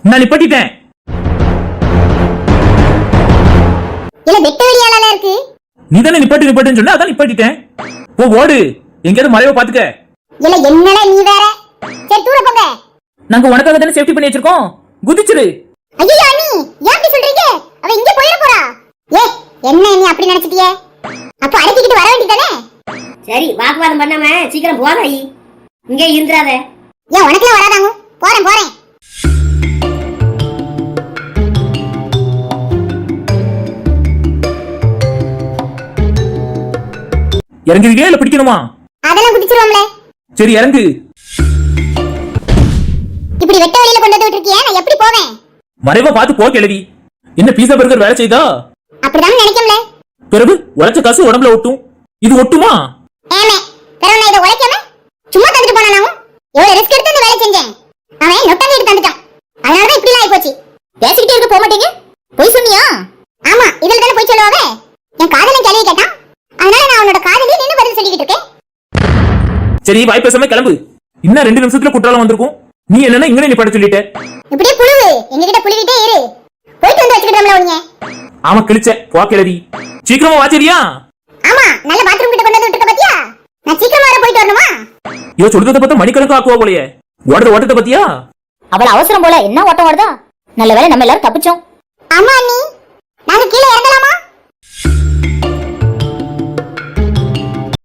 நான் நிப்பாட்டிட்டேன். இல்ல வெட்ட வெளியால இருக்கு. நீ தானே நிப்பாட்டுன்னு சொன்ன, அதான் நிப்பாட்டிட்டேன். போ ஓடு, எங்கயாவது மலையை பாத்துக்க. இல்ல என்னடா நீ வேற. சரி தூர போங்க. நாங்க உனக்காக தானே சேஃப்டி பண்ணி வச்சிருக்கோம், குதிச்சிரு. ஐயோ அண்ணி, ஏன் அப்படி சொல்றீங்க? அவ இங்க போயிட போறா. ஏ என்ன நீ அப்படி நினைச்சிட்டியே? அப்ப அடக்கிட்டு வர வேண்டியதானே? சரி வாக்குவாதம் பண்ணாம சீக்கிரம் போகாயி, இங்கே இருந்துறாத. ஏன் உனக்குலாம் வராதாங்க? போறேன் போறேன். இறங்குறீங்க இல்ல பிடிக்கணுமா? அதெல்லாம் குதிச்சிருவோம்ல. சரி இறங்கு. இப்படி வெட்ட வெளியில கொண்டு வந்து விட்டுருக்கியே, நான் எப்படி போவேன்? மறைவா பார்த்து போ கிழவி. என்ன பீஸா பர்கர் வேலை செய்தா? அப்படிதான் நினைக்கல. பிறகு உழைச்ச காசு உடம்புல ஒட்டும், இது ஒட்டுமா? ஏமே பிறகு நான் இதை உழைக்காம சும்மா தந்துட்டு போனானாவும் எவ்வளவு ரிஸ்க் எடுத்து இந்த வேலை செஞ்சேன். அவன் நொட்டாங்க எடுத்து தந்துட்டான். அதனாலதான் இப்படி ஆகி போச்சு. பேசிக்கிட்டே இருக்க போக மாட்டீங்க? பொய் சொன்னியா? ஆமா, இதுல தானே போய் சொல்லுவாங்க. என் காதலன் கேள்வி கேட்டான், அதனால நான் அவனோட காதலில் நின்று பதில் சொல்லிக்கிட்டு இருக்கேன். சரி வாய் பேசாம கிளம்பு. இன்னும் 2 நிமிஷத்துல குற்றாலம் வந்திருக்கும். நீ என்னன்னா இங்கே நீ பட சொல்லிட்ட. இப்படியே புழுவு எங்ககிட்ட புழுவிட்டே இரு. போயிட்டு வந்து வச்சுக்கிட்டோம்ல உங்க. ஆமா கிழிச்ச போ கிழவி. சீக்கிரமா வாச்சரியா? ஆமா, நல்ல பாத்ரூம் கிட்ட கொண்டு வந்து விட்டுருக்க பாத்தியா? நான் சீக்கிரமா வர போயிட்டு வரணுமா? இவ சொல்றத பார்த்தா மணிக்கணக்கா ஆக்குவா போலயே. ஓட்டத்தை பத்தியா? அவள அவசரம் போல என்ன ஓட்டம் ஓடுதா? நல்ல வேளை நம்ம எல்லாரும் தப்பிச்சோம். ஆமா அண்ணி, நாங்க கீழே இறங்கலாமா?